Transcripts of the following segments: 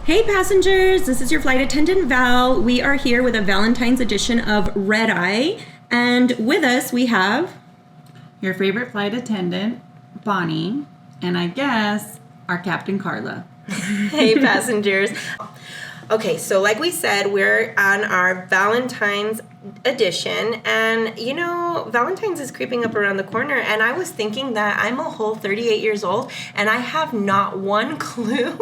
Hey passengers, this is your flight attendant Val. We are here with a Valentine's edition of REDEYE, and with us we have your favorite flight attendant, Bonnie, and I guess our captain, Carla. Hey passengers. Okay, so like we said, we're on our Valentine's edition, and you know, Valentine's is creeping up around the corner, and I was thinking that I'm a whole 38 years old, and I have not one clue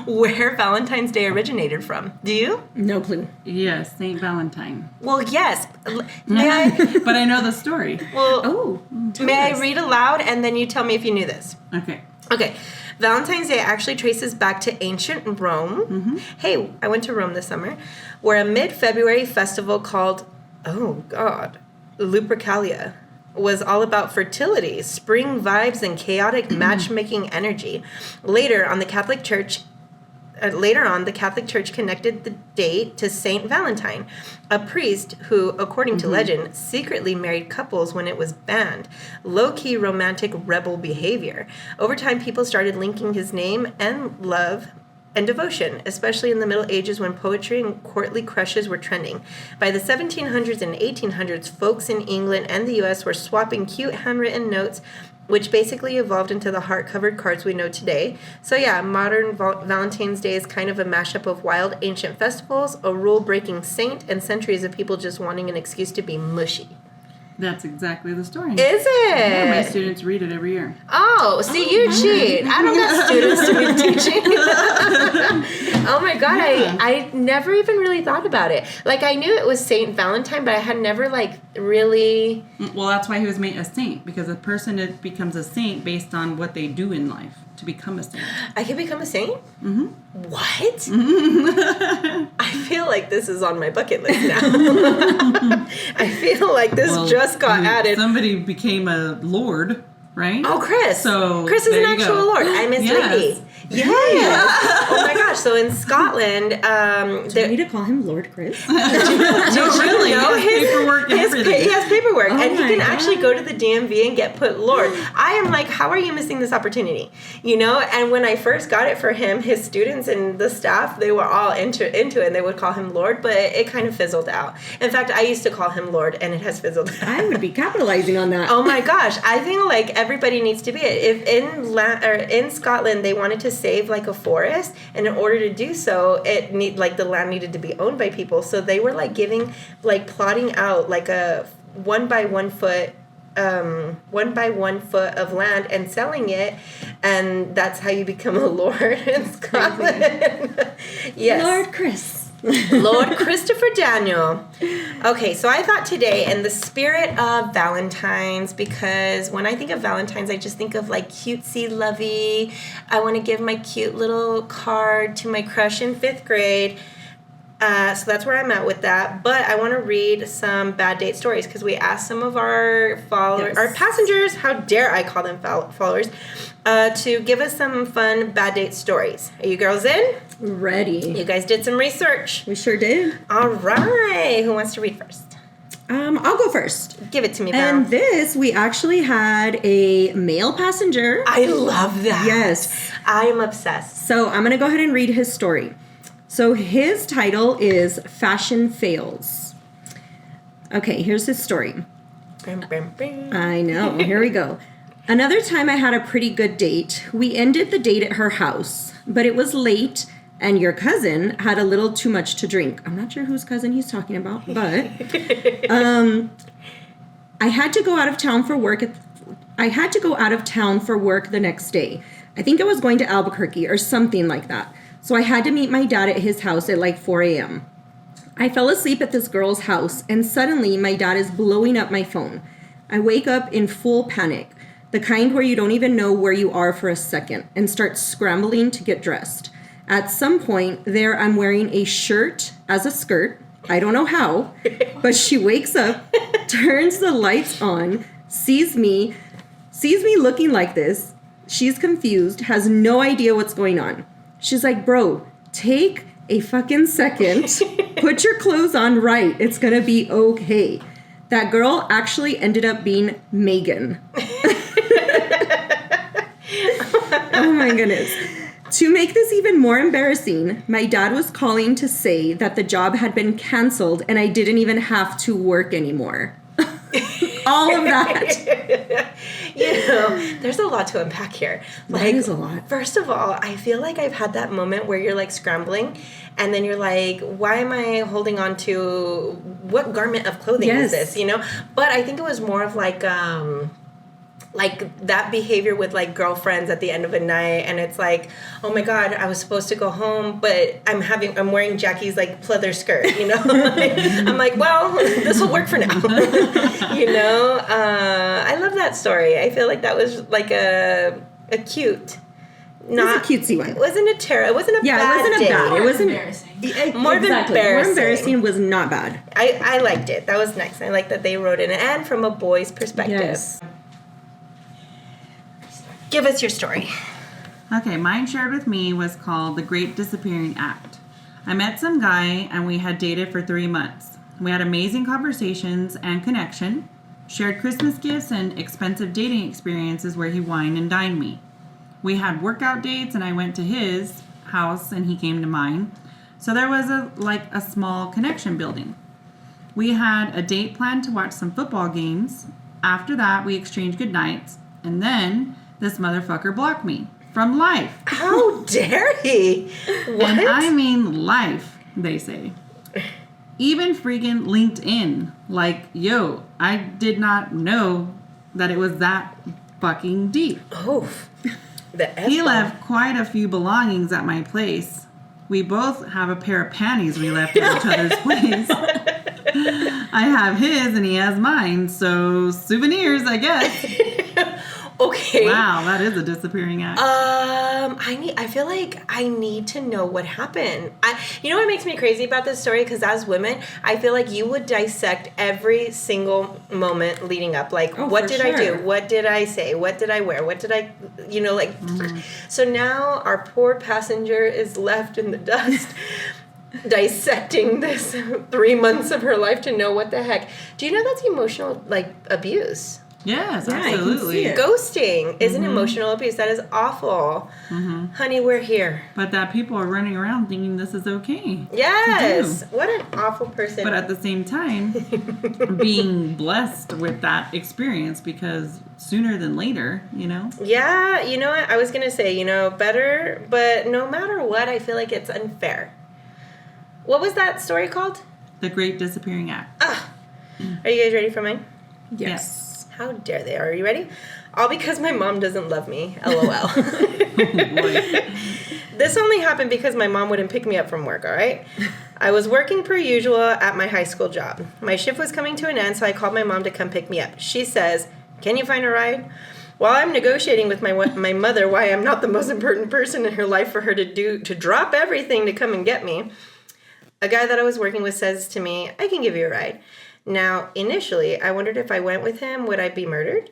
where Valentine's Day originated from. Do you? no clue. Yes, Saint Valentine. Well, yes. May I? But I know the story. Well, may I read aloud, and then you tell me if you knew this? Okay. Okay. Valentine's Day actually traces back to ancient Rome. Mm-hmm. Hey, I went to Rome this summer, where a mid-February festival called, Lupercalia was all about fertility, spring vibes, and chaotic matchmaking energy. Later on, the Catholic Church connected the date to Saint Valentine, a priest who, according to legend, secretly married couples when it was banned. Low-key romantic rebel behavior. Over time, people started linking his name and love and devotion, especially in the Middle Ages when poetry and courtly crushes were trending. By the 1700s and 1800s, folks in England and the U.S. were swapping cute handwritten notes, which basically evolved into the heart-covered cards we know today. So yeah, modern Valentine's Day is kind of a mashup of wild ancient festivals, a rule-breaking saint, and centuries of people just wanting an excuse to be mushy. That's exactly the story. Is it? Yeah, my students read it every year. Oh, see, you cheat. I don't got students to be teaching. Oh my God, yeah. I never even really thought about it. Like, I knew it was Saint Valentine, but I had never, really... Well, that's why he was made a saint, because a person becomes a saint based on what they do in life to become a saint. I can become a saint? Mm-hmm. What? Mm-hmm. I feel like this is on my bucket list now. I feel like this just got added. Somebody became a lord, right? Oh, Chris. So Chris is an actual lord. I'm his lady. Yes. Oh my gosh. So in Scotland, do you need to call him Lord Chris? No, really. No, Paperwork and everything. He has paperwork, and he can God. actually go to the DMV and get put Lord. I am like, how are you missing this opportunity? You know. And when I first got it for him, his students and the staff, they were all into it, and they would call him Lord, but it kind of fizzled out. In fact, I used to call him Lord, and it has fizzled out. I would be capitalizing on that. Oh my gosh, I think like everybody needs to be it. If in Scotland they wanted to save like a forest, and in order to do so, the land needed to be owned by people. So they were plotting out like a 1 by 1 foot of land and selling it, and that's how you become a lord in Scotland. Yes, Lord Chris. Lord Christopher Daniel. Okay, so I thought today, in the spirit of Valentine's, because when I think of Valentine's, I just think of like cutesy, lovey. I want to give my cute little card to my crush in 5th grade. So that's where I'm at with that. But I want to read some bad date stories, because we asked some of our followers, our passengers, how dare I call them followers, to give us some fun bad date stories. Are you girls in? Ready. You guys did some research. We sure did. All right. Who wants to read first? I'll go first. Give it to me, Val. And this, we actually had a male passenger. I love that. Yes. I am obsessed. So I'm going to go ahead and read his story. So his title is Fashion Fails. Okay, here's his story. I know. Here we go. Another time I had a pretty good date. We ended the date at her house, but it was late, and your cousin had a little too much to drink. I'm not sure whose cousin he's talking about, but I had to go out of town for work. The next day. I think I was going to Albuquerque or something like that. So I had to meet my dad at his house at like 4 a.m. I fell asleep at this girl's house, and suddenly my dad is blowing up my phone. I wake up in full panic, the kind where you don't even know where you are for a second, and start scrambling to get dressed. At some point there, I'm wearing a shirt as a skirt. I don't know how, but she wakes up, turns the lights on, sees me looking like this. She's confused, has no idea what's going on. She's like, bro, take a fucking second, put your clothes on right. It's going to be okay. That girl actually ended up being Megan. Oh my goodness. To make this even more embarrassing, my dad was calling to say that the job had been canceled and I didn't even have to work anymore. All of that. There's a lot to unpack here. That is a lot. First of all, I feel like I've had that moment where you're like scrambling and then you're like, why am I holding on to what garment of clothing is this, But I think it was more of like that behavior with like girlfriends at the end of a night, and it's like, oh my god, I was supposed to go home, but I'm wearing Jackie's like pleather skirt, I'm like, well, this will work for now. I love that story. I feel like that was like a cute, not it was a cutesy one. It wasn't a terror. It wasn't a bad. It wasn't a bad. It wasn't embarrassing. More exactly. embarrassing. More embarrassing was not bad. I liked it. That was nice. I like that they wrote in it, and from a boy's perspective. Yes. Give us your story. Okay, mine shared with me was called The Great Disappearing Act. I met some guy and we had dated for 3 months. We had amazing conversations and connection, shared Christmas gifts and expensive dating experiences where he wined and dined me. We had workout dates and I went to his house and he came to mine. So there was a small connection building. We had a date planned to watch some football games. After that, we exchanged good nights, and then this motherfucker blocked me from life. How dare he? What? And I mean life, they say. Even freaking LinkedIn. Like, yo, I did not know that it was that fucking deep. Oh, He left quite a few belongings at my place. We both have a pair of panties we left at each other's place. I have his and he has mine, so souvenirs, I guess. Okay. Wow, that is a disappearing act. I feel like I need to know what happened. You know what makes me crazy about this story? Because as women, I feel like you would dissect every single moment leading up. Like, what did I do? What did I say? What did I wear? What did I, So now our poor passenger is left in the dust. Dissecting this 3 months of her life to know what the heck. Do you know that's emotional, abuse? Yes, Yeah, absolutely. I can Ghosting is an emotional abuse. That is awful. Honey, we're here. But that people are running around thinking this is okay. Yes. What an awful person. But at the same time, being blessed with that experience because sooner than later, Yeah, you know what? I was going to say, better, but no matter what, I feel like it's unfair. What was that story called? The Great Disappearing Act. Are you guys ready for mine? Yes. How dare they? Are you ready? All because my mom doesn't love me. LOL. Oh, boy. This only happened because my mom wouldn't pick me up from work, all right? I was working per usual at my high school job. My shift was coming to an end, so I called my mom to come pick me up. She says, "Can you find a ride?" While I'm negotiating with my mother why I'm not the most important person in her life for her to drop everything to come and get me, a guy that I was working with says to me, "I can give you a ride." Now, initially, I wondered if I went with him, would I be murdered?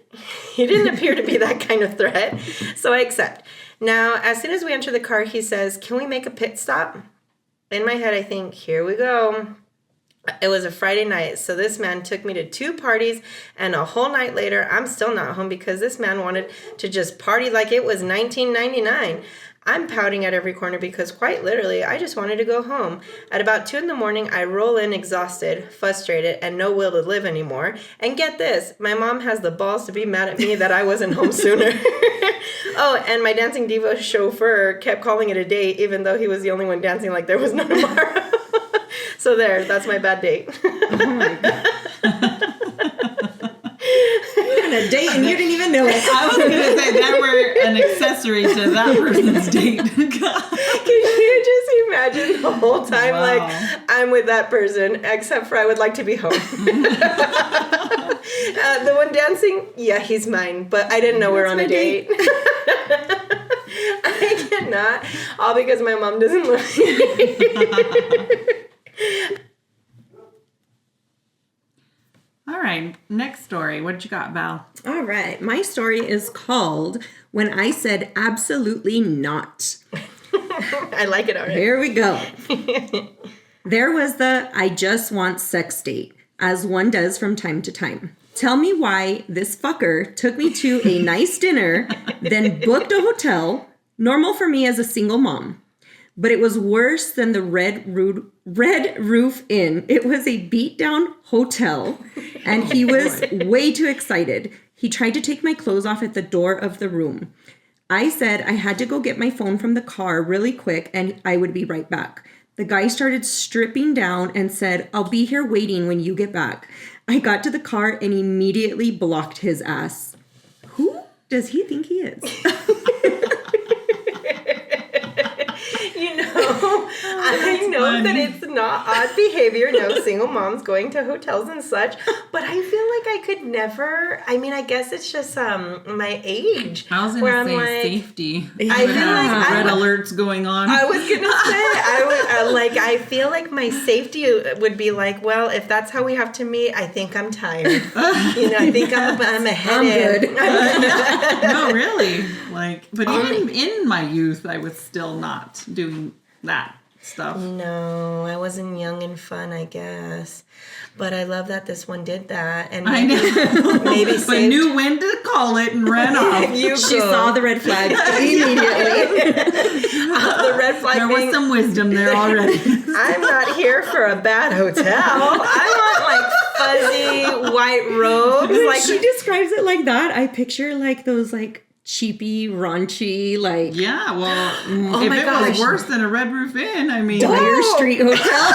He didn't appear to be that kind of threat, so I accept. Now, as soon as we enter the car, he says, "Can we make a pit stop?" In my head, I think, here we go. It was a Friday night, so this man took me to 2 parties, and a whole night later, I'm still not home because this man wanted to just party like it was 1999. I'm pouting at every corner because quite literally, I just wanted to go home. At about 2 a.m, I roll in exhausted, frustrated, and no will to live anymore. And get this, my mom has the balls to be mad at me that I wasn't home sooner. Oh, and my Dancing Diva chauffeur kept calling it a date, even though he was the only one dancing like there was no tomorrow. So that's my bad date. Oh my God. A date and you didn't even know it. I was going to say that we're an accessory to that person's date. Can you just imagine the whole time, Wow. like, I'm with that person, except for I would like to be home. The one dancing, yeah, he's mine, but I didn't know we're on a date. I cannot, all because my mom doesn't love me. All right, next story. What you got, Val? All right. My story is called When I Said Absolutely Not. I like it already. Here we go. There was the I just want sex date, as one does from time to time. Tell me why this fucker took me to a nice dinner, then booked a hotel, Normal for me as a single mom. But it was worse than the Red Roof Inn. It was a beat-down hotel, and he was way too excited. He tried to take my clothes off at the door of the room. I said I had to go get my phone from the car really quick, and I would be right back. The guy started stripping down and said, I'll be here waiting when you get back. I got to the car and immediately blocked his ass. Who does he think he is? I know funny. that it's not odd behavior, no single moms going to hotels and such, but I feel like I could never, I mean, I guess it's just my age. I was where going to I'm say like, safety. I feel like red alerts going on. I was going to say, I feel like my safety would be like, well, if that's how we have to meet, I think I'm tired. I think I'm a head in. No, really. But even in my youth, I was still not doing that stuff. No, I wasn't young and fun, I guess. But I love that this one did that, and I know. maybe But saved. knew when to call it and ran off. You She go. saw the red flag immediately. The red flag There being, was some wisdom there already. I'm not here for a bad hotel. I want fuzzy white robes. When she describes it like that, I picture those cheapy, raunchy, Yeah, well, Oh if my it was gosh. worse than a Red Roof Inn, I mean... Dyer Street Hotel,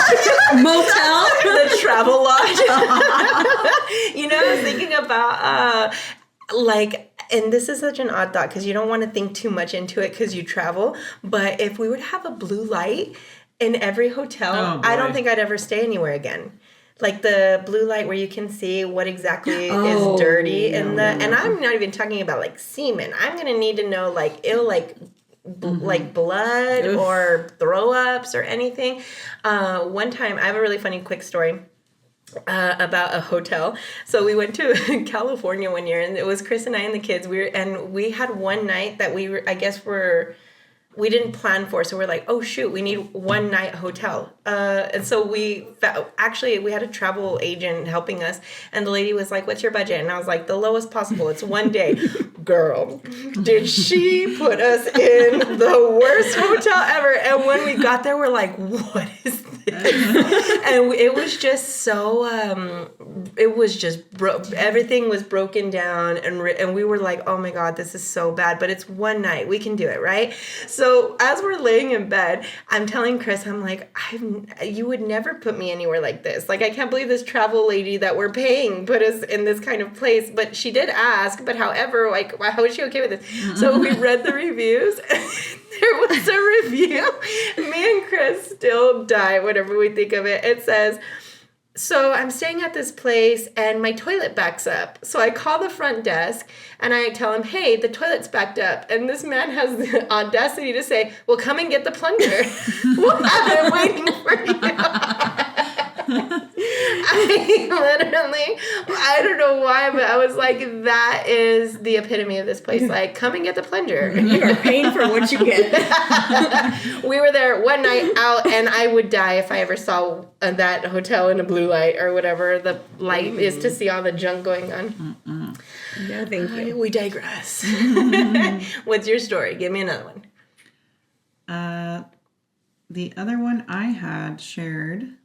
motel. The travel lodge. I was thinking about and this is such an odd thought because you don't want to think too much into it because you travel. But if we were to have a blue light in every hotel, Oh, I don't boy. think I'd ever stay anywhere again. Like the blue light where you can see what exactly Oh, is dirty and no. and I'm not even talking about semen. I'm gonna need to know blood Ugh. or throw ups or anything. One time I have a really funny quick story. About a hotel. So we went to California one year, and it was Chris and I and the kids. We had one night that we didn't plan for. So we're like, oh shoot, we need one night hotel. And so we had a travel agent helping us, and the lady was like, what's your budget? And I was like, the lowest possible. It's one day. Girl, did she put us in the worst hotel ever? And when we got there, we're like, what is this? And it was just so, everything was broken down, and we were like, oh my God, this is so bad, but it's one night, we can do it, right? So as we're laying in bed, I'm telling Chris, I'm like, you would never put me anywhere like this. I can't believe this travel lady that we're paying put us in this kind of place, but she did ask, but however, how is she okay with this? So we read the reviews. There was a review. Me and Chris still die whenever we think of it. It says, so I'm staying at this place and my toilet backs up. So I call the front desk and I tell him, hey, the toilet's backed up. And this man has the audacity to say, well, come and get the plunger. We'll have it waiting for you. I don't know why, but I was like, that is the epitome of this place. Come and get the plunger. You are paying for what you get. We were there one night out, and I would die if I ever saw that hotel in a blue light or whatever the light is to see all the junk going on. No, thank you. We digress. What's your story? Give me another one. The other one I had shared,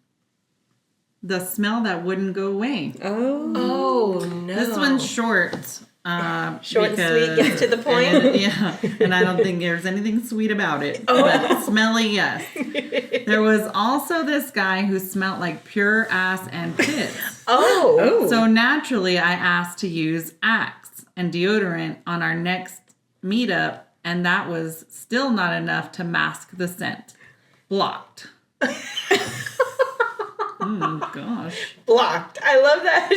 the smell that wouldn't go away. Oh, no. This one's short. Short and sweet, gets to the point. And I don't think there's anything sweet about it. But smelly, yes. There was also this guy who smelled like pure ass and piss. Oh. So naturally, I asked to use Axe and deodorant on our next meetup, and that was still not enough to mask the scent. Blocked. Oh, gosh. Blocked. I love that.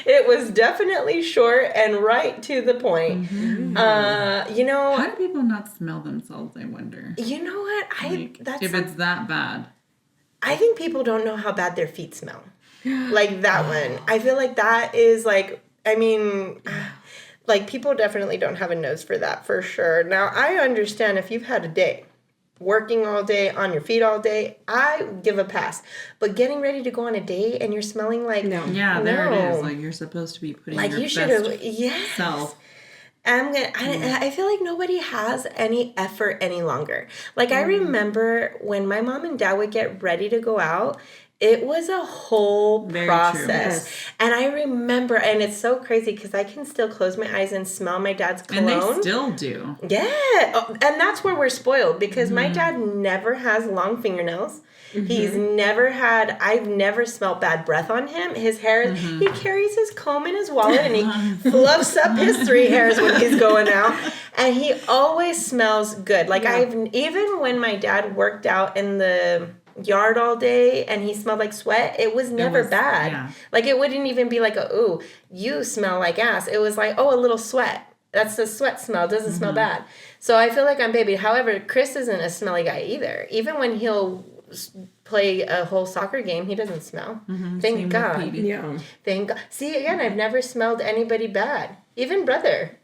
It was definitely short and right to the point. Mm-hmm. How do people not smell themselves, I wonder? You know what? If it's that bad. I think people don't know how bad their feet smell. Like that one. I feel like that is people definitely don't have a nose for that for sure. Now, I understand if you've had a day, working all day, on your feet all day, I give a pass. But getting ready to go on a date and you're smelling like... No. Yeah, there it is. You're supposed to be putting your you should best have... Yes. self. I feel like nobody has any effort any longer. Like, I remember when my mom and dad would get ready to go out, it was a whole process. Yes. And I remember, and it's so crazy because I can still close my eyes and smell my dad's cologne. And they still do. Yeah. Oh, and that's where we're spoiled because my dad never has long fingernails. I've never smelled bad breath on him. His hair, he carries his comb in his wallet and he fluffs up his 3 hairs when he's going out. And he always smells good. Like even when my dad worked out in the yard all day and he smelled like sweat, it was never bad. Yeah. Like, it wouldn't even be like, ooh, you smell like ass. It was like, oh, a little sweat. That's the sweat smell. Doesn't smell bad. So I feel like I'm baby. However, Chris isn't a smelly guy either. Even when he'll play a whole soccer game, he doesn't smell. Thank God. Yeah. Thank God. See, again, I've never smelled anybody bad. Even brother.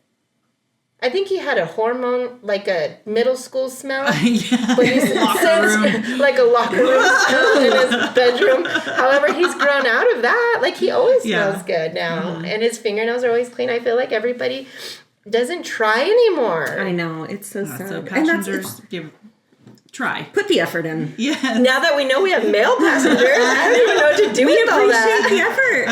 I think he had a hormone, like a middle school smell. But he's like a locker room smell in his bedroom. However, he's grown out of that. Like, he always smells good now. And his fingernails are always clean. I feel like everybody doesn't try anymore. I know. It's so sad. So And passengers try. put the effort in. Yes. Now that we know we have male passengers, I don't even know what to do with all that. Appreciate the effort.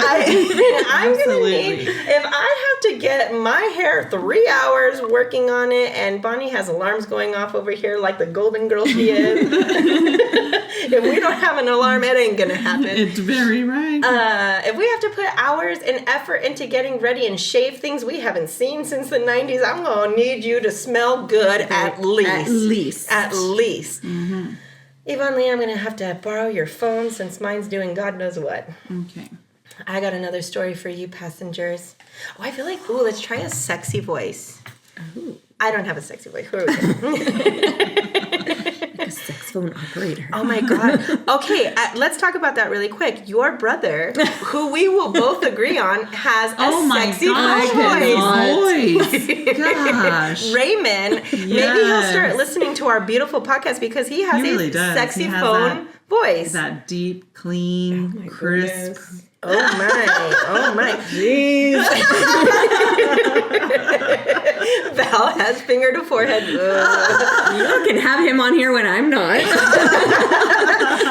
I'm going to need, if I have to get my hair 3 hours working on it, and Bonnie has alarms going off over here like the golden girl she is. If we don't have an alarm, it ain't going to happen. It's very right. If we have to put hours and effort into getting ready and shave things we haven't seen since the 90s, I'm going to need you to smell good at least. At least. Yvonne Lee, I'm going to have to borrow your phone since mine's doing God knows what. Okay. I got another story for you passengers. Oh, I feel like, let's try a sexy voice. Ooh. I don't have a sexy voice. Who are we Like a sex phone operator. Oh my God. Okay, let's talk about that really quick. Your brother, who we will both agree on, has a sexy voice. Gosh. Raymond, maybe he'll start listening to our beautiful podcast because he has a sexy phone voice. That deep, clean, crisp. Goodness. Oh my. Jeez. Val has finger to forehead. You can have him on here when I'm not.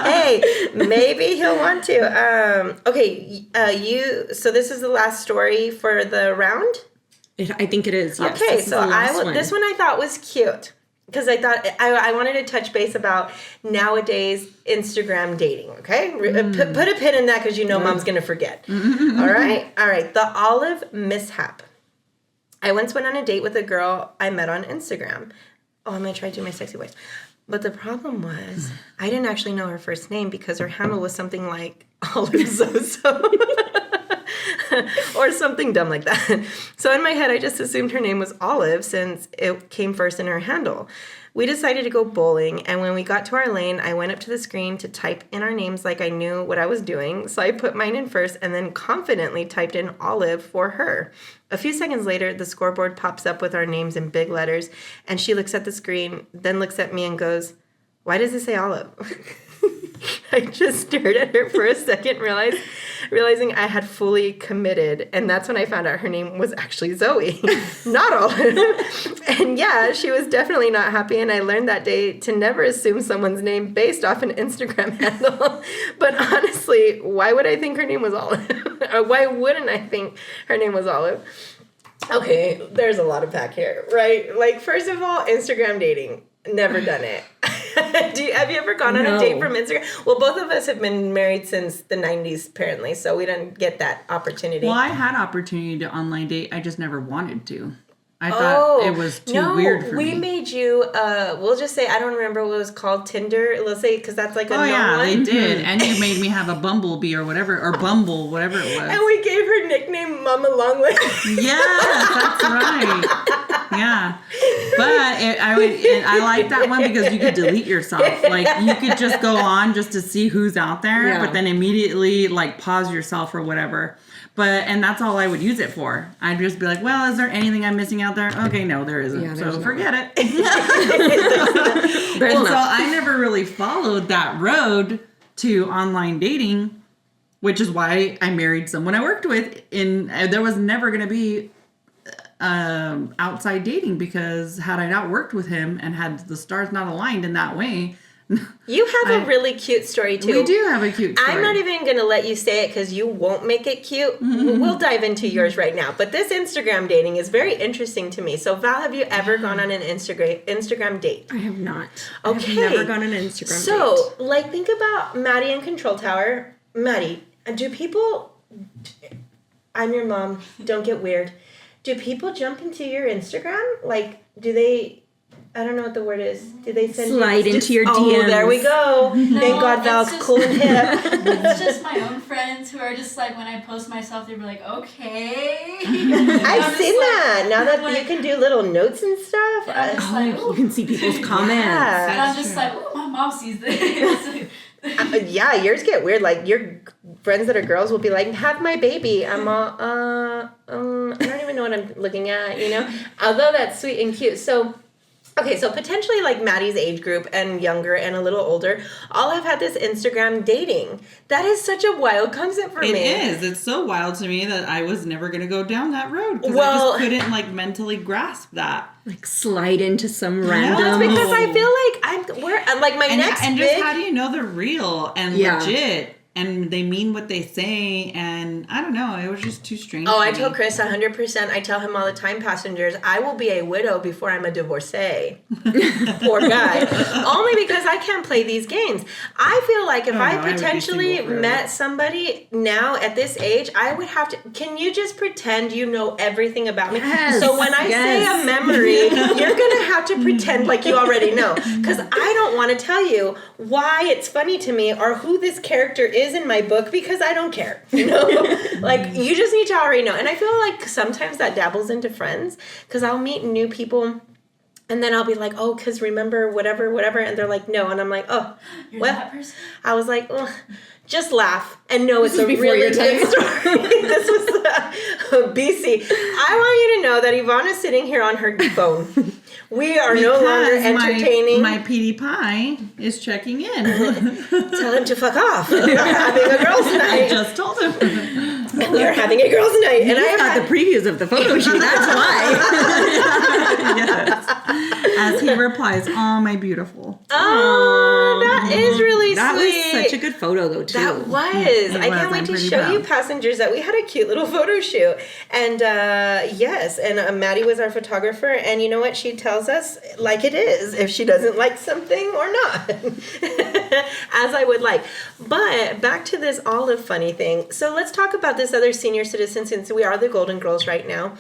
Hey, maybe he'll want to. Okay, so this is the last story for the round? I think it is. Yes. Okay, this so is the last one. this one I thought was cute. Because I thought I wanted to touch base about nowadays Instagram dating, okay? Put a pin in that because you know Mom's going to forget. All right? The olive mishap. I once went on a date with a girl I met on Instagram. Oh, I'm going to try to do my sexy voice. But the problem was I didn't actually know her first name because her handle was something like Olive Zozo. Or something dumb like that. So in my head, I just assumed her name was Olive since it came first in her handle. We decided to go bowling, and when we got to our lane, I went up to the screen to type in our names like I knew what I was doing. So I put mine in first and then confidently typed in Olive for her. A few seconds later, the scoreboard pops up with our names in big letters, and she looks at the screen, then looks at me and goes, "Why does it say Olive?" I just stared at her for a second, realizing I had fully committed. And that's when I found out her name was actually Zoe, not Olive. And yeah, she was definitely not happy. And I learned that day to never assume someone's name based off an Instagram handle. But honestly, why would I think her name was Olive? Or why wouldn't I think her name was Olive? Okay, there's a lot of pack here, right? Like, first of all, Instagram dating. Never done it. Have you ever gone on a date from Instagram? Well, both of us have been married since the 90s, apparently, so we didn't get that opportunity. Well, I had opportunity to online date. I just never wanted to. I thought it was too weird for me. We made you, we'll just say, I don't remember what it was called, Tinder, let's say, because that's like a known one. They did. And you made me have a Bumblebee or whatever, or Bumble, whatever it was. And we gave her nickname Mama Longlegs. Yeah, that's right. Yeah. But I like that one because you could delete yourself. Like, you could just go on just to see who's out there, but then immediately, like, pause yourself or whatever. And that's all I would use it for. I'd just be like, well, is there anything I'm missing out there? Okay, no, there isn't. Yeah, so forget it. So I never really followed that road to online dating, which is why I married someone I worked with. There was never going to be outside dating, because had I not worked with him and had the stars not aligned in that way. You have a really cute story, too. We do have a cute story. I'm not even going to let you say it because you won't make it cute. We'll dive into yours right now. But this Instagram dating is very interesting to me. So, Val, have you ever gone on an Instagram date? I have not. Okay. I've never gone on an Instagram date. So, like, think about Maddie in Control Tower. Maddie, do people... I'm your mom. Don't get weird. Do people jump into your Instagram? Like, do they... I don't know what the word is. Do they send slide you... into your DMs? Oh, there we go. No, Thank God Val's just- cool and hip. It's just my own friends who are just like, when I post myself, they'll be like, okay. I've I'm seen just that. Now that like- you can do little notes and stuff. And I'm just like, You can see people's comments. Yeah. and I'm just like, oh, my mom sees this. Yeah, yours get weird. Like, your friends that are girls will be like, have my baby. I'm all, I don't even know what I'm looking at, you know? Although that's sweet and cute. So... Okay, so potentially like Maddie's age group and younger and a little older all have had this Instagram dating. That is such a wild concept for me. It is. It's so wild to me that I was never going to go down that road. Because Well- I just couldn't like mentally grasp that. Like slide into some Well, random. it's because I feel like I'm like my next And just big... how do you know they're real and Yeah. legit and they mean what they say? And I don't know. It was just too strange. Oh, to I me. tell Chris 100%. I tell him all the time, passengers, I will be a widow before I'm a divorcee. Poor guy. Only because I can't play these games. I feel like if Oh, no, I I would be potentially single forever. met somebody now at this age, I would have to... Can you just pretend you know everything about me? Yes, So when I say yes. a memory, you're going to have to pretend like you already know. Because I don't want to tell you why it's funny to me or who this character is in my book because I don't care. You know? Like, you just need to already know. And I feel like sometimes that dabbles into friends because I'll meet new people and then I'll be like, oh, because remember whatever. And they're like, no. And I'm like, oh, You're well, that person? I was like, oh, just laugh and know it's was a before really your good time. story. This was BC. I want you to know that Ivana's sitting here on her phone. We are no longer Because entertaining. My Petey Pie is checking in. Tell him to fuck off. We're having a girls' I night. just told him. We are having a girls' night. And I got the previews of the photo shoot. That's why. Yes. As he replies, "Oh, my beautiful." Oh, that is really That sweet. was such a good photo, though, too. That was. It I can't was. wait I'm to pretty show you proud. passengers that we had a cute little photo shoot. And yes, and Maddie was our photographer. And you know what? She tells us like it is if she doesn't like something or not. As I would like. But back to this olive funny thing. So let's talk about this other senior citizen since we are the Golden Girls right now.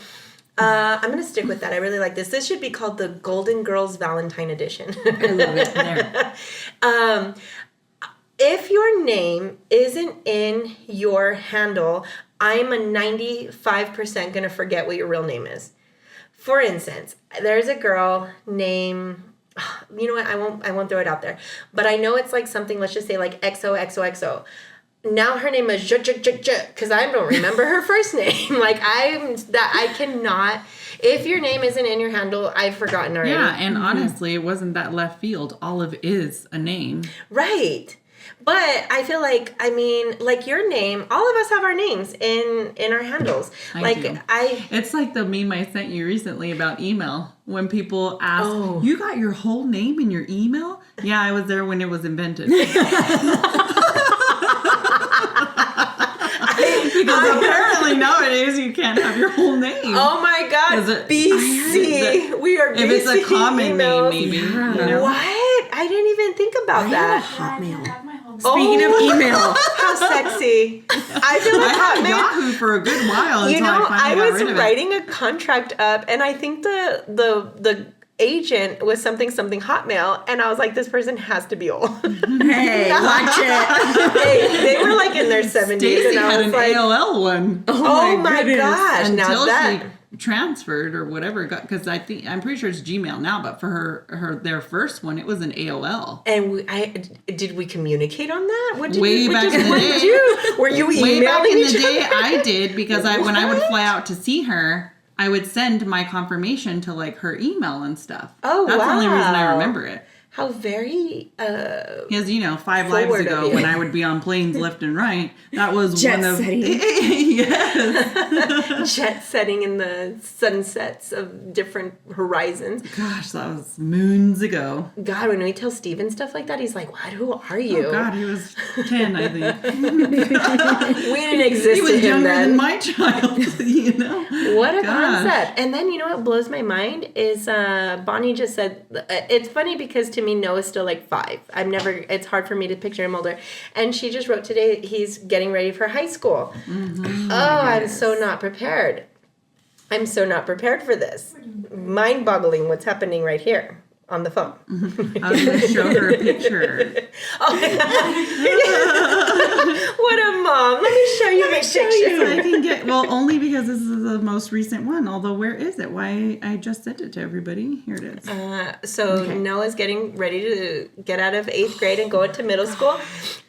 I'm going to stick with that. I really like this. This should be called the Golden Girls Valentine Edition. I love it. There. If your name isn't in your handle, I'm a 95% going to forget what your real name is. For instance, there's a girl named, you know what, I won't throw it out there, but I know it's like something, let's just say like XOXOXO. Now her name is because I don't remember her first name. Like I cannot. If your name isn't in your handle, I've forgotten already. Yeah, and honestly, it wasn't that left field. Olive is a name. Right. But I feel like, I mean, like your name, all of us have our names in our handles. I do. It's like the meme I sent you recently about email. When people ask, Oh. you got your whole name in your email? Yeah, I was there when it was invented. Because apparently nowadays you can't have your whole name. Oh my God, Is it- BC. We are BC. If it's a common emails. name, maybe. Yeah. You know? What? I didn't even think about I that. have Hotmail. I have my home. Speaking of email. How sexy. I feel I like had Hotmail. Yahoo for a good while You until know, I finally got was rid of it. writing a contract up, and I think the agent was something Hotmail, and I was like, this person has to be old. Hey, watch it. they were like in their 70s, Stacey and I had was an like, AOL one oh my goodness. gosh, now until that. she transferred or whatever. Because I'm pretty sure it's Gmail now, but for their first one, it was an AOL. And did we communicate on that? What did Way you, back what in did, the what day. did you? Were you emailing Way back in the each day, other? I did because when I would What? fly out to see her, I would send my confirmation to like her email and stuff. Oh, That's the only reason I wow. remember it. How very Because, 5 lives Forward of ago you. when I would be on planes left and right, that was Jet one of... setting. Yes. jet setting in the sunsets of different horizons. Gosh, that was moons ago. God, when we tell Steven stuff like that, he's like, "What? Who are you?" Oh, God, he was 10, I think. We didn't exist He was to him younger then. than my child, What a Gosh. concept. And then, what blows my mind is Bonnie just said, it's funny because to me, Noah's still like 5. It's hard for me to picture him older. And she just wrote today, he's getting ready for high school. Mm-hmm. I'm so not prepared. I'm so not prepared for this. Mind-boggling what's happening right here on the phone. I was going to show her a picture. What a mom. Let me show you my So picture. I can get, only because this is the most recent one. Although, where is it? Why? I just sent it to everybody. Here it is. So Okay. Noah's getting ready to get out of 8th grade and go into middle school.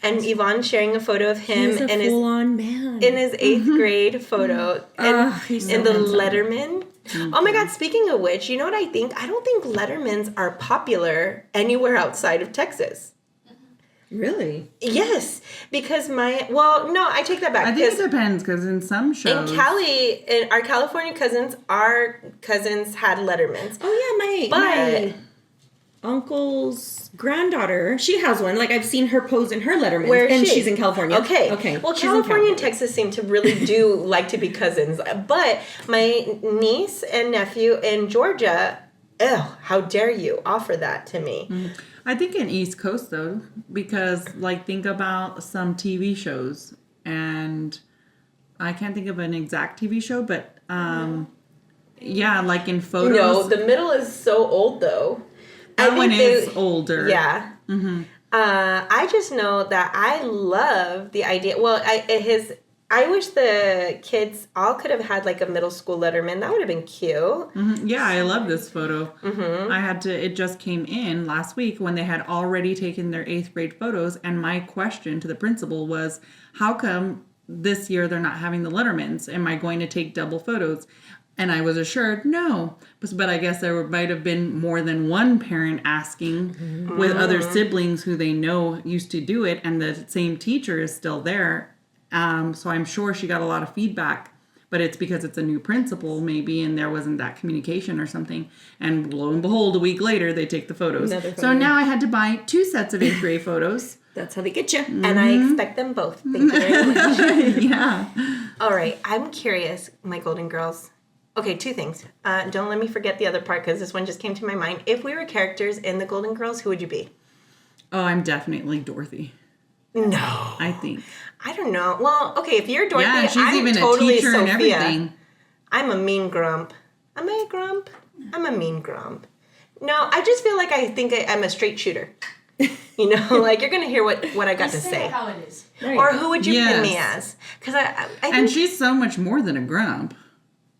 And Yvonne's sharing a photo of him He's a and his full-on man. in his 8th grade photo and he's so in the handsome. Letterman. Oh my God, speaking of which, you know what I think? I don't think Lettermans are popular anywhere outside of Texas. Really? Yes, because I take that back. I think it because depends because in some shows, in Cali, our California cousins, our cousins had Lettermans. Oh yeah, my uncle's granddaughter, she has one. Like I've seen her pose in her Letterman. Where is and she? she's in California. Okay. Well, She's in California and Texas seem to really do like to be cousins. But my niece and nephew in Georgia, how dare you offer that to me? I think in East Coast though, because think about some TV shows, and I can't think of an exact TV show, but like in photos. No, the middle is so old though. That one is older. Yeah. Mm-hmm. I just know that I love the idea. Well, I wish the kids all could have had like a middle school Letterman. That would have been cute. Mm-hmm. Yeah, I love this photo. Mm-hmm. It just came in last week when they had already taken their 8th grade photos. And my question to the principal was, how come this year they're not having the Lettermans? Am I going to take double photos? And I was assured, no. But I guess there might have been more than one parent asking with other siblings who they know used to do it. And the same teacher is still there. So I'm sure she got a lot of feedback, but it's because it's a new principal maybe, and there wasn't that communication or something. And lo and behold, a week later, they take the photos. So now I had to buy 2 sets of 8th grade photos. That's how they get you. And I expect them both. Thank you very much. Yeah. All right. I'm curious, my Golden Girls. Okay, 2 things. Don't let me forget the other part because this one just came to my mind. If we were characters in the Golden Girls, who would you be? Oh, I'm definitely Dorothy. No. I think. I don't know. Well, okay, if you're Dorothy, Yeah, she's I'm even totally a teacher Sophia. and everything. I'm a mean grump. Am I a grump? I'm a mean grump. No, I just feel like I think I'm a straight shooter. You're going to hear what I got to Just say. it how it is. Or who would you pin Yes. me as? Because I think And she's so much more than a grump.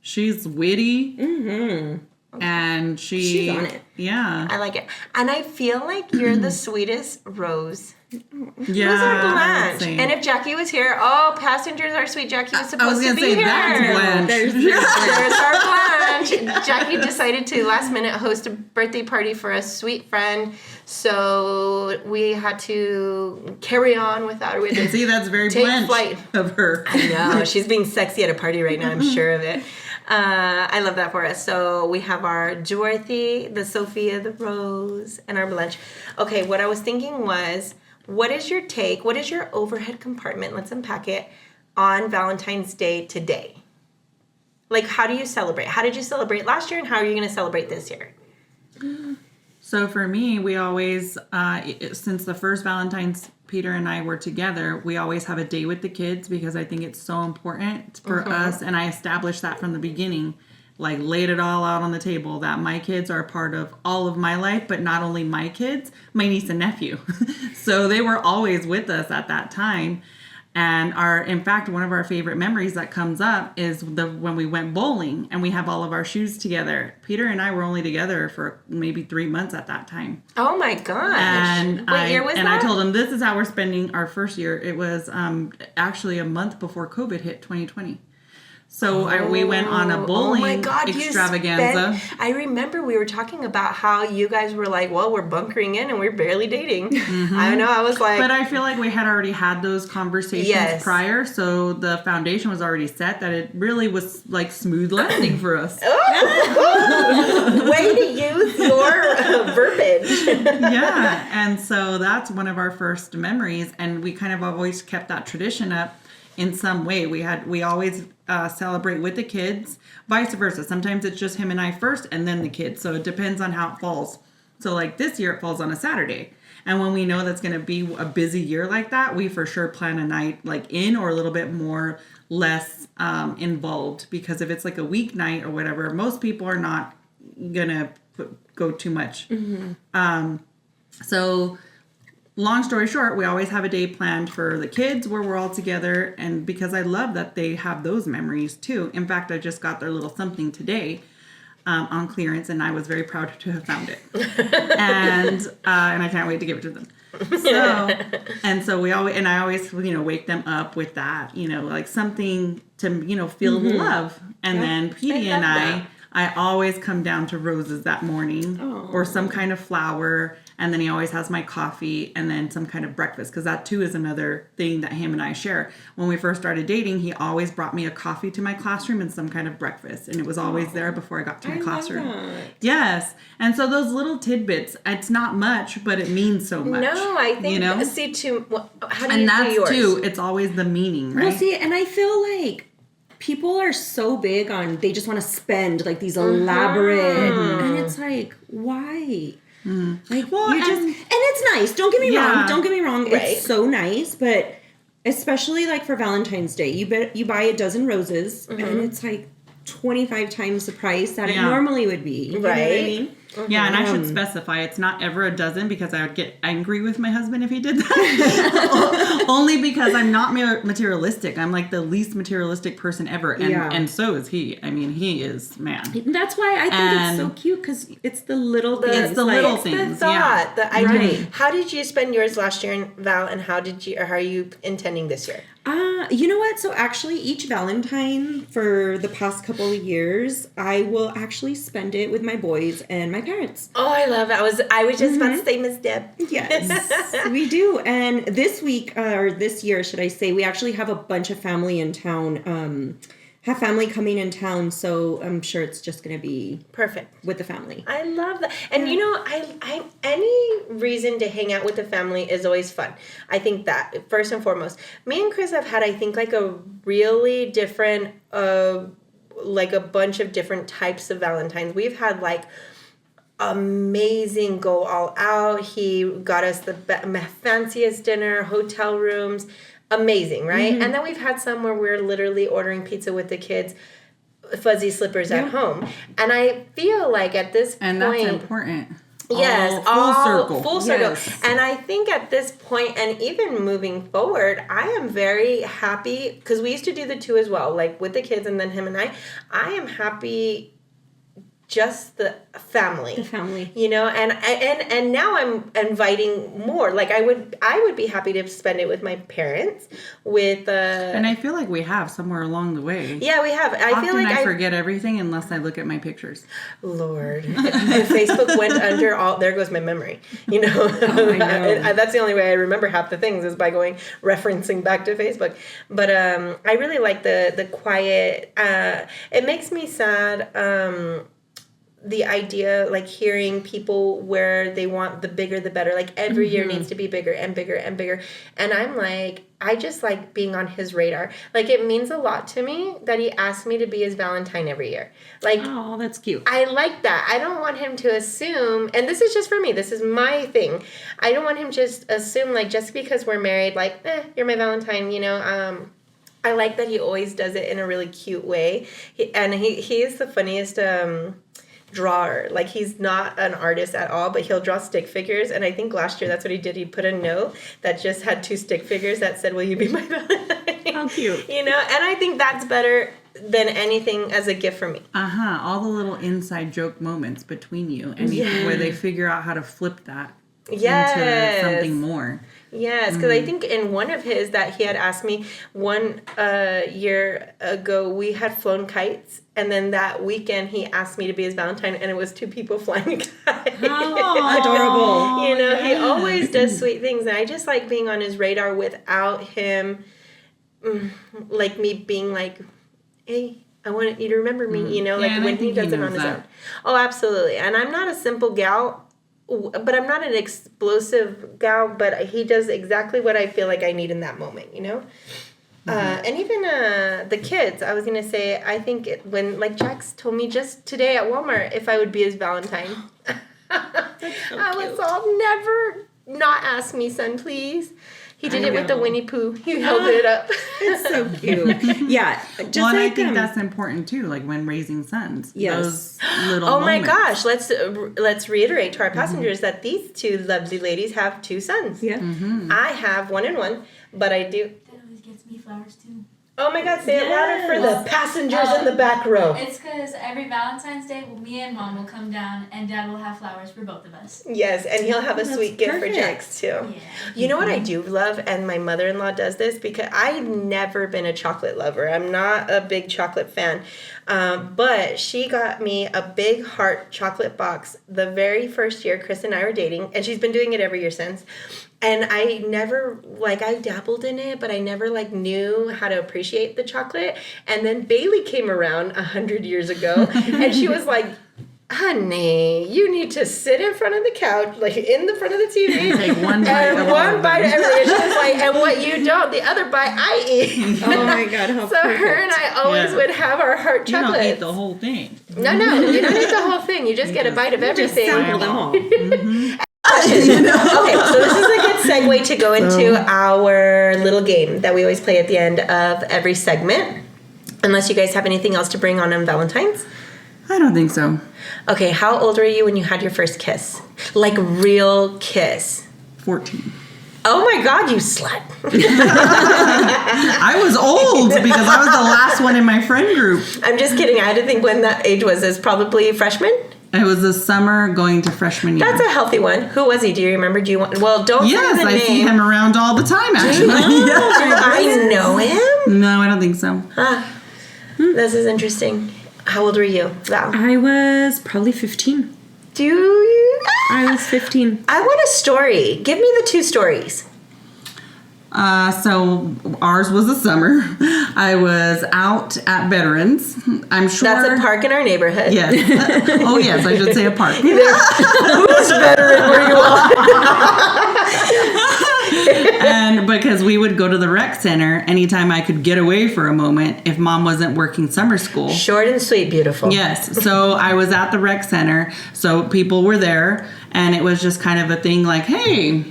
She's witty. Mm-hmm. And She's on it. Yeah. I like it. And I feel like you're the sweetest Rose. Yeah. Those are Blanche. same. And if Jackie was here, passengers are sweet. Jackie was I supposed was to going be to say, here. that's Blanche. There's our Blanche. Jackie decided to last minute host a birthday party for a sweet friend, so we had to carry on without her. We had to See, that's very take Blanche flight. of her. I know, she's being sexy at a party right now, I'm sure of it. I love that for us. So we have our Dorothy, the Sophia, the Rose, and our Blanche. Okay, what I was thinking was, what is your take? What is your overhead compartment? Let's unpack it on Valentine's Day today. Like, how do you celebrate? How did you celebrate last year, and how are you going to celebrate this year? So for me, we always, since the first Valentine's Peter and I were together, we always have a day with the kids because I think it's so important for us. And I established that from the beginning, like laid it all out on the table that my kids are a part of all of my life, but not only my kids, my niece and nephew. So they were always with us at that time. And in fact, one of our favorite memories that comes up is when we went bowling and we have all of our shoes together. Peter and I were only together for maybe 3 months at that time. Oh my gosh. And What year was that? I told him this is how we're spending our first year. It was actually a month before COVID hit 2020. So we went on a bowling extravaganza. I remember we were talking about how you guys were like, well, we're bunkering in and we're barely dating. I know. I was like... But I feel like we had already had those conversations prior, so the foundation was already set that it really was like smooth landing for us. Way to use your verbiage. Yeah, and so that's one of our first memories, and we kind of always kept that tradition up in some way. We always celebrate with the kids, vice versa. Sometimes it's just him and I first and then the kids. So it depends on how it falls. So like this year it falls on a Saturday. And when we know that's going to be a busy year like that, we for sure plan a night like in or a little bit more less involved, because if it's like a weeknight or whatever, most people are not going to go too much. So long story short, we always have a day planned for the kids where we're all together, and because I love that they have those memories too. In fact, I just got their little something today on clearance, and I was very proud to have found it. And I can't wait to give it to them. So I always wake them up with that, like something to feel the love. And then Petey and I always come down to roses that morning or some kind of flower. And then he always has my coffee and then some kind of breakfast, because that too is another thing that him and I share. When we first started dating, he always brought me a coffee to my classroom and some kind of breakfast. And it was always there before I got to my classroom. Yes. And so those little tidbits, it's not much, but it means so much. No, I think, how do you do yours? Too, it's always the meaning, right? Well, see, and I feel like people are so big on, they just want to spend like these elaborate, and it's like, why? Like, well, and it's nice. Don't get me wrong. Don't get me wrong. Right. It's so nice, but especially like for Valentine's Day, you buy a dozen roses, and it's like 25 times the price that it normally would be. You know what I mean? Yeah, and I should specify it's not ever a dozen, because I would get angry with my husband if he did that. Only because I'm not materialistic. I'm like the least materialistic person ever, and so is he. I mean, he is, man. That's why I think it's so cute, because it's the little things. It's the little things. The thought, the idea. Right. How did you spend yours last year, Val, and how are you intending this year? You know what? So actually, each Valentine for the past couple of years, I will actually spend it with my boys and my parents. Oh, I love it. I was just about to say Miss Deb. Yes, we do. And this week, or this year, should I say, we actually have a bunch of family in town. Have family coming in town, so I'm sure it's just going to be perfect with the family. I love that. And I any reason to hang out with the family is always fun. I think that first and foremost. Me and Chris have had, I think, like a really different like a bunch of different types of Valentines. We've had like amazing go all out. He got us the fanciest dinner, hotel rooms. Amazing, right? And then we've had some where we're literally ordering pizza with the kids, fuzzy slippers at home. And I feel like at this point... And that's important. Yes, full circle. Yes. And I think at this point, and even moving forward, I am very happy, because we used to do the two as well, like with the kids and then him and I am happy just the family. The family. And now I'm inviting more. Like I would be happy to spend it with my parents, with And I feel like we have somewhere along the way. Yeah, we have. I feel like I forget everything unless I look at my pictures. Lord. If Facebook went under, there goes my memory. I know. That's the only way I remember half the things is by referencing back to Facebook. But I really like the quiet. It makes me sad. The idea, like hearing people where they want the bigger the better, like every year needs to be bigger and bigger and bigger, and I'm like, I just like being on his radar. Like it means a lot to me that he asked me to be his Valentine every year. Like, oh, that's cute. I like that. I don't want him to assume, and this is just for me, this is my thing, I don't want him to just assume like just because we're married, like you're my Valentine, I like that he always does it in a really cute way. He is the funniest drawer. Like he's not an artist at all, but he'll draw stick figures, and I think last year that's what he did. He put a note that just had 2 stick figures that said, "Will you be my Valentine?" How cute. And I think that's better than anything as a gift for me. All the little inside joke moments between you, and where they figure out how to flip that into something more. Yes, because I think in one of his that he had asked me one year ago, we had flown kites, and then that weekend he asked me to be his Valentine, and it was 2 people flying a kite. Adorable. You know, he always does sweet things, and I just like being on his radar without him, like me being like, hey, I want you to remember me, you know, Yeah, like and I when he think he does it knows on his that. own. Oh, absolutely. And I'm not a simple gal, but I'm not an explosive gal, but he does exactly what I feel like I need in that moment, you know? And even the kids, I was going to say, I think when, like Jax told me just today at Walmart, if I would be his Valentine. I was all, never not ask me, son, please. He did it with the Winnie Pooh. He held it up. It's so cute. Yeah. Just Well, and I like think that's important too, like when raising sons. Yes. Those little Oh my moments. gosh, let's reiterate to our passengers that these 2 lovely ladies have 2 sons. Yeah. I have 1 and 1, but I do. That always gets me flowers too. Oh my God, say it louder for the passengers in the back row. It's because every Valentine's Day, me and Mom will come down, and Dad will have flowers for both of us. Yes, and he'll have a That's sweet gift perfect. for Jax too. Yeah. You know what I do love, and my mother-in-law does this because I've never been a chocolate lover. I'm not a big chocolate fan, but she got me a big heart chocolate box the very first year Chris and I were dating, and she's been doing it every year since. And I never, like, I dabbled in it, but I never, like, knew how to appreciate the chocolate. And then Bailey came around 100 years ago, and she was like, honey, you need to sit in front of the couch, like, in the front of the TV. Take one bite and of one all of bite of them. everything. And she was like, and what you don't, the other bite I eat. Oh my God, how So perfect. her and I always Yeah. would have our heart You don't chocolate. eat the whole thing. No, you don't eat the whole thing. You just get a bite of Just everything. sample them all. Okay, so this is a good segue to go into our little game that we always play at the end of every segment. Unless you guys have anything else to bring on Valentine's. I don't think so. Okay, how old were you when you had your first kiss? Like real kiss. 14. Oh my God, you slut. I was old because I was the last one in my friend group. I'm just kidding. I had to think when that age was. It's probably freshman? It was the summer going to freshman year. That's a healthy one. Who was he? Do you remember? Do you want? Well, don't Yes, say the I name. see him around all the time, actually. Do I know him? No, I don't think so. This is interesting. How old were you, Val? I was probably 15. Do you? I was 15. I want a story. Give me the 2 stories. So ours was the summer. I was out at Veterans. I'm sure That's a park in our neighborhood. Yes. Oh yes, I should say a park. Who's veteran were you on? And because we would go to the rec center anytime I could get away for a moment if Mom wasn't working summer school. Short and sweet, beautiful. Yes. So I was at the rec center. So people were there, and it was just kind of a thing like, hey,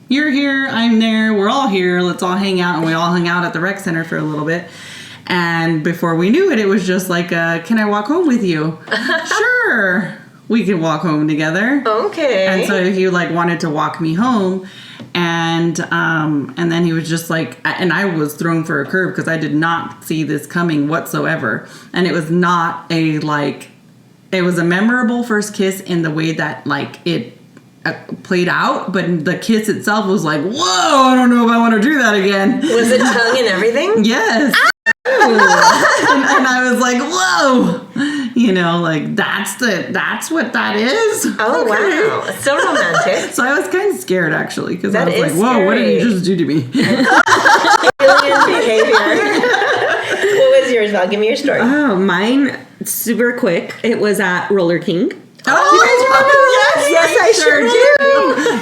you're here, I'm there, we're all here, let's all hang out. And we all hung out at the rec center for a little bit. And before we knew it, it was just like, can I walk home with you? Sure. We could walk home together. Okay. And so he like wanted to walk me home. And then he was just like, and I was thrown for a curve because I did not see this coming whatsoever. And it was not it was a memorable first kiss in the way that like it played out, but the kiss itself was like, whoa, I don't know if I want to do that again. Was it tongue and everything? Yes. and I was like, whoa, you know, like that's what that is. Oh, wow. It's so romantic. So I was kind of scared actually because I That was like, is whoa, what did scary. you just do to me? Alien behavior. What was yours, Val? Give me your story. Oh, mine, super quick. It was at Roller King. Yes, I sure do.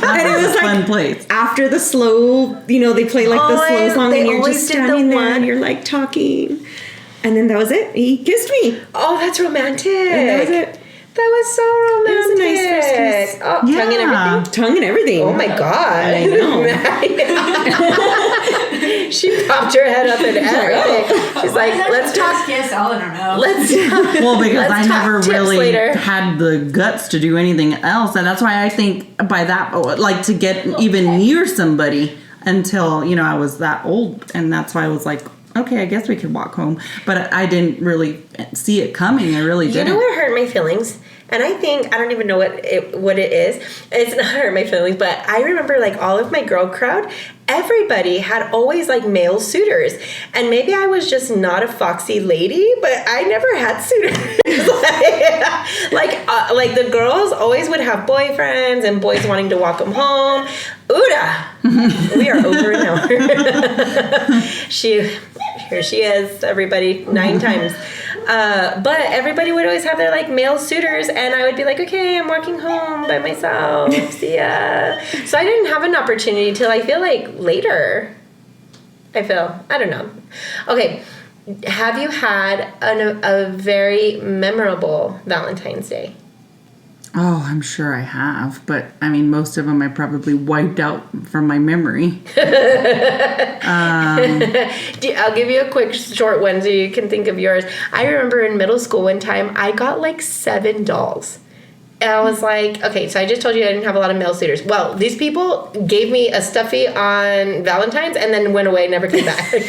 That And it was a fun like- place. After the slow, they play like the slow song they and you're always just did the standing there one- and you're like talking. And then that was it. He kissed me. Oh, that's romantic. And that was it. That was so romantic. was a nice first kiss. Oh, tongue and Yeah. everything. Tongue and everything. Oh my God. I know. She popped her head up and everything. She's like, let's talk. Kiss. I don't know. Let's Well, because Let's I talk never tips really later. had the guts to do anything else. And that's why I think by that, like to get even near somebody until, I was that old. And that's why I was like, okay, I guess we could walk home. But I didn't really see it coming. I really You didn't. know what hurt my feelings? And I think, I don't even know what it is. It's not hurt my feelings, but I remember like all of my girl crowd, everybody had always like male suitors. And maybe I was just not a foxy lady, but I never had suitors. like the girls always would have boyfriends and boys wanting to walk them home. Uda! We are over an hour. Here she is, everybody, 9 times. But everybody would always have their like male suitors, and I would be like, okay, I'm walking home by myself. See ya. So I didn't have an opportunity till I feel like later. I don't know. Okay. Have you had a very memorable Valentine's Day? Oh, I'm sure I have, but I mean, most of them I probably wiped out from my memory. I'll give you a quick short one so you can think of yours. I remember in middle school one time I got like 7 dolls. And I was like, okay, so I just told you I didn't have a lot of male suitors. Well, these people gave me a stuffy on Valentine's and then went away, never came back. Wow.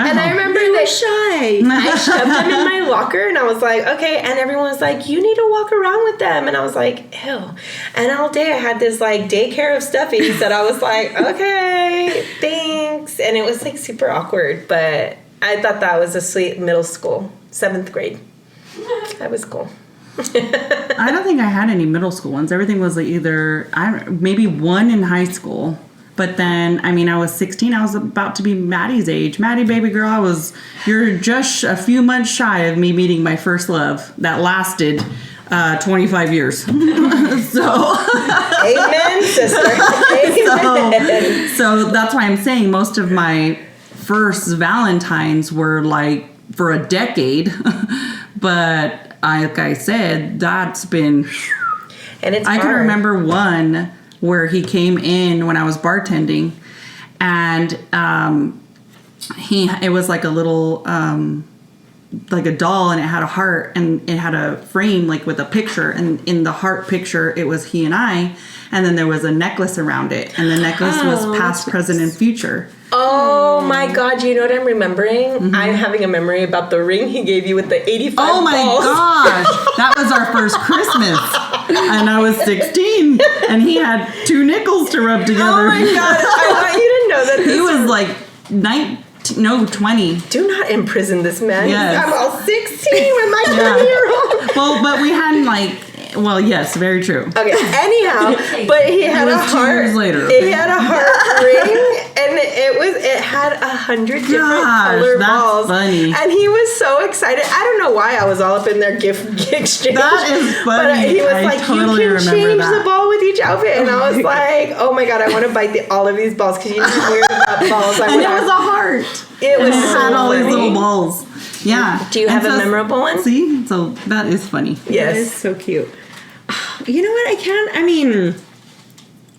And I remember shy. I shoved them in my locker and I was like, okay. And everyone was like, you need to walk around with them. And I was like, ew. And all day I had this like daycare of stuffies that I was like, okay, thanks. And it was like super awkward, but I thought that was a sweet middle school, 7th grade. That was cool. I don't think I had any middle school ones. Everything was like either maybe one in high school, but then I mean I was 16. I was about to be Maddie's age. Maddie, baby girl, you're just a few months shy of me meeting my first love that lasted 25 years. So amen, sister. Amen. So that's why I'm saying most of my first Valentines were like for a decade, but. Like I said, that's been... And it's I hard. can remember one where he came in when I was bartending, and it was like a little... like a doll, and it had a heart, and it had a frame like with a picture, and in the heart picture it was he and I, and then there was a necklace around it, and the necklace was past, present, and future. Oh my God, you know what I'm remembering? Mm-hmm. I'm having a memory about the ring he gave you with the 85 Oh my balls. gosh, that was our first Christmas, and I was 16, and he had 2 nickels to rub together. Oh my God, I want you to know that he was like 20. Do not imprison this man. Yes. I'm all 16 with my 20-year-old. Well, but we had yes, very true. Okay, anyhow, but he had a heart. 2 years later. He had a heart ring, and it had 100 different color balls. Funny. And he was so excited. I don't know why I was all up in their gift exchange. That is funny. But he was like, totally you can change that. the ball with each outfit. And I was like, oh my God, I want to bite all of these balls because you know how weird about balls. And it was a heart. It was so had all funny. these little balls. Yeah. Do you have a memorable one? See? So that is funny. Yes. That is so cute. You know what?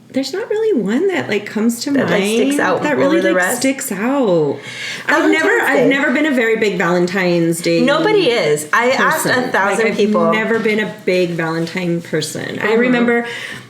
There's not really one that like comes to mind like sticks out that really over the like rest? sticks out. I've Day. never been a very big Valentine's Day. Nobody is. I asked 1,000 people. I've never been a big Valentine person. I remember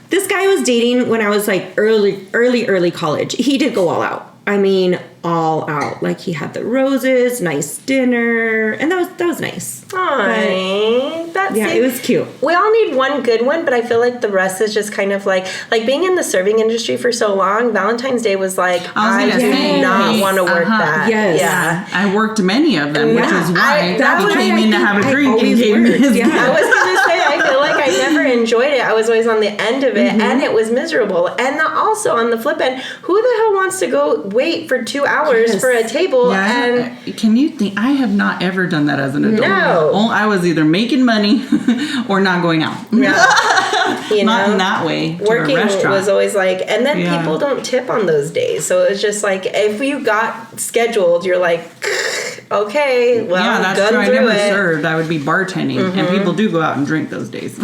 this guy I was dating when I was like early college. He did go all out. I mean, all out. Like he had the roses, nice dinner, and that was nice. Aww, it was cute. We all need one good one, but I feel like the rest is just kind of like being in the serving industry for so long. Valentine's Day was like I did not want to work that. Yes. Yeah, I worked many of them, which is why he came in to have a I drink and gave me his gift. I was gonna say I feel like I never enjoyed it. I was always on the end of it, and it was miserable. And also on the flip end, who the hell wants to go wait for 2 hours for a table? Yeah, and can you think? I have not ever done that as an adult. No. I was either making money or not going out. Yeah. Not in that way. Working to a restaurant. was always like, and then people don't tip on those days. So it was just like, if you got scheduled, you're like, okay, well, that's true. I never served. I would be bartending, and people do go out and drink those days.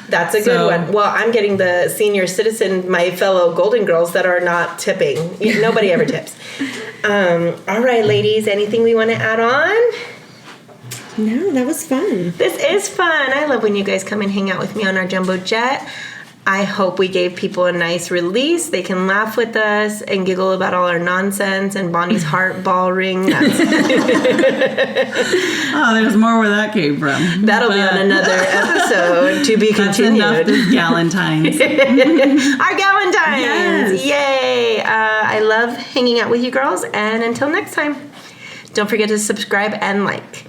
That's a good one. Well, I'm getting the senior citizen, my fellow Golden Girls that are not tipping. Nobody ever tips. All right, ladies, anything we want to add on? No, that was fun. This is fun. I love when you guys come and hang out with me on our jumbo jet. I hope we gave people a nice release. They can laugh with us and giggle about all our nonsense and Bonnie's heart ball ring. Oh, there's more where that came from. That'll be on another episode to be continued. That's enough with Galentines. Our Galentines! Yes. Yay! I love hanging out with you girls, and until next time, don't forget to subscribe and like.